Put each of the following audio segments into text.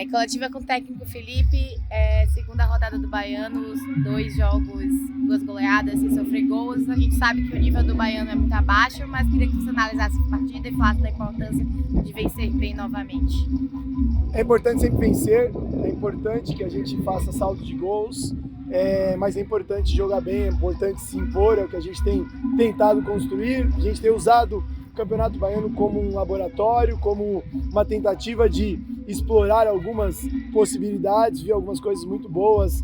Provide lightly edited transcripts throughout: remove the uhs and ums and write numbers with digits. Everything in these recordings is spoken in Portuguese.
Coletiva com o técnico Felipe, segunda rodada do Baiano, 2 jogos, 2 goleadas sem sofrer gols. A gente sabe que o nível do Baiano é muito abaixo, mas queria que você analisasse a partida e falasse da importância de vencer bem novamente. É importante sempre vencer, é importante que a gente faça saldo de gols, mas é importante jogar bem, é importante se impor, é o que a gente tem tentado construir. A gente tem usado o Campeonato Baiano como um laboratório, como uma tentativa de explorar algumas possibilidades, vi algumas coisas muito boas,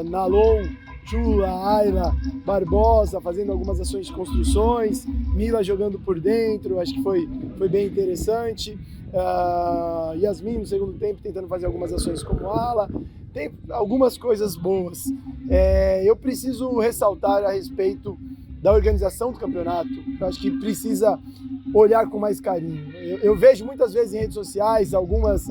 Nalon, Chula, Ayla, Barbosa fazendo algumas ações de construções, Mila jogando por dentro, acho que foi bem interessante. Yasmin no segundo tempo tentando fazer algumas ações como ala, tem algumas coisas boas. Eu preciso ressaltar a respeito da organização do campeonato, eu acho que precisa olhar com mais carinho. Eu vejo muitas vezes em redes sociais alguns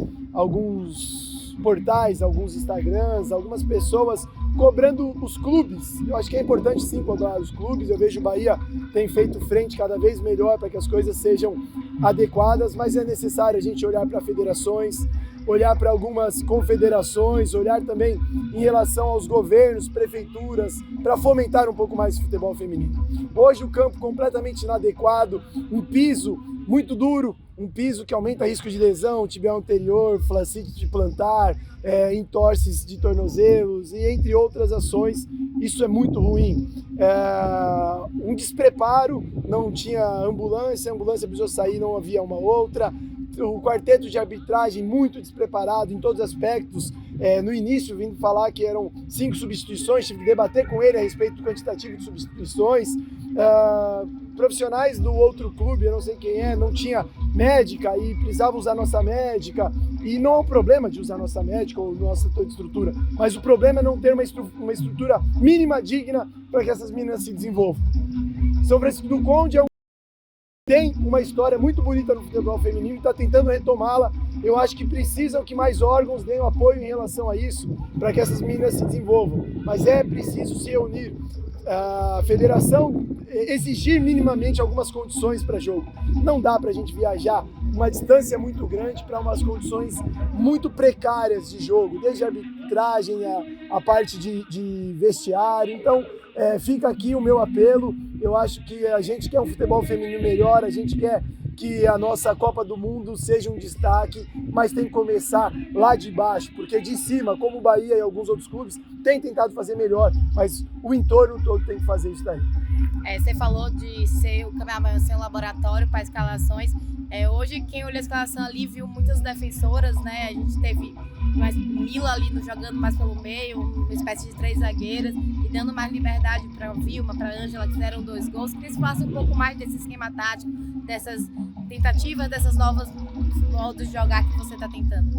portais, alguns Instagrams, algumas pessoas cobrando os clubes. Eu acho que é importante sim cobrar os clubes. Eu vejo o Bahia tem feito frente cada vez melhor para que as coisas sejam adequadas, mas é necessário a gente olhar para federações, olhar para algumas confederações, olhar também em relação aos governos, prefeituras, para fomentar um pouco mais o futebol feminino. Hoje o campo completamente inadequado, um piso muito duro, um piso que aumenta risco de lesão, tibial anterior, flacite de plantar, entorses de tornozelos e entre outras ações. Isso é muito ruim. Um despreparo, não tinha ambulância, a ambulância precisou sair, não havia uma outra. O quarteto de arbitragem muito despreparado em todos os aspectos. No início, vindo falar que eram 5 substituições, tive que debater com ele a respeito do quantitativo de substituições. Profissionais do outro clube, eu não sei quem não tinha médica e precisava usar nossa médica. E não há um problema de usar nossa médica ou nossa toda estrutura, mas o problema é não ter uma estrutura mínima digna para que essas meninas se desenvolvam. São Francisco do Conde tem uma história muito bonita no futebol feminino e está tentando retomá-la. Eu acho que precisam que mais órgãos deem apoio em relação a isso, para que essas meninas se desenvolvam. Mas é preciso se reunir. A federação exigir minimamente algumas condições para jogo. Não dá para a gente viajar uma distância muito grande para umas condições muito precárias de jogo, desde a arbitragem, a parte de vestiário. Então, fica aqui o meu apelo. Eu acho que a gente quer um futebol feminino melhor, a gente quer que a nossa Copa do Mundo seja um destaque, mas tem que começar lá de baixo, porque de cima, como o Bahia e alguns outros clubes, têm tentado fazer melhor, mas o entorno todo tem que fazer isso daí. Você falou de ser o Campeonato ser um laboratório para escalações. Hoje, quem olhou a escalação ali viu muitas defensoras, né? A gente teve Mila ali jogando mais pelo meio, uma espécie de 3 zagueiras, e dando mais liberdade para Vilma, para Ângela, que fizeram 2 gols. Queria que você falasse um pouco mais desse esquema tático, dessas tentativas, dessas novas modos de jogar que você está tentando.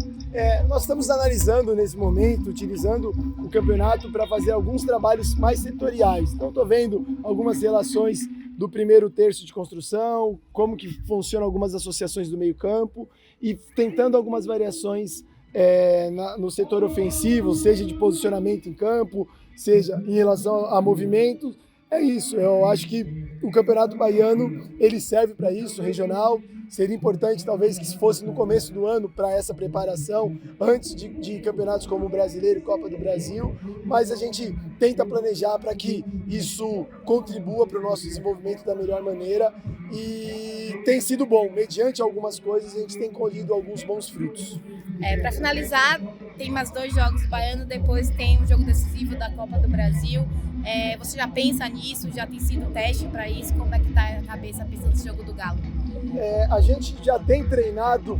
Nós estamos analisando nesse momento, utilizando o campeonato para fazer alguns trabalhos mais setoriais. Então, estou vendo algumas relações do primeiro terço de construção, como que funcionam algumas associações do meio campo e tentando algumas variações no setor ofensivo, seja de posicionamento em campo, seja em relação a movimentos. É isso, eu acho que o Campeonato Baiano ele serve para isso, regional. Seria importante talvez que se fosse no começo do ano para essa preparação, antes de campeonatos como o Brasileiro e Copa do Brasil, mas a gente tenta planejar para que isso contribua para o nosso desenvolvimento da melhor maneira e tem sido bom. Mediante algumas coisas a gente tem colhido alguns bons frutos. Para finalizar, tem mais 2 jogos do Baiano, depois tem um jogo decisivo da Copa do Brasil. Você já pensa nisso? Já tem sido teste para isso? Como é que está a cabeça pensando nesse jogo do Galo? A gente já tem treinado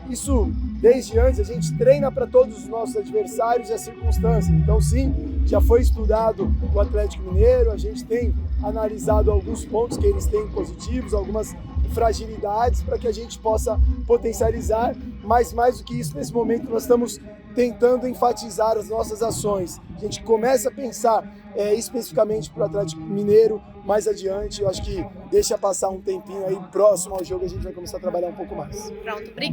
isso desde antes, a gente treina para todos os nossos adversários e as circunstâncias. Então sim, já foi estudado o Atlético Mineiro, a gente tem analisado alguns pontos que eles têm positivos, algumas fragilidades para que a gente possa potencializar, mas mais do que isso, nesse momento nós estamos tentando enfatizar as nossas ações. A gente começa a pensar especificamente para o Atlético Mineiro mais adiante. Eu acho que deixa passar um tempinho aí próximo ao jogo, a gente vai começar a trabalhar um pouco mais. Pronto, obrigada.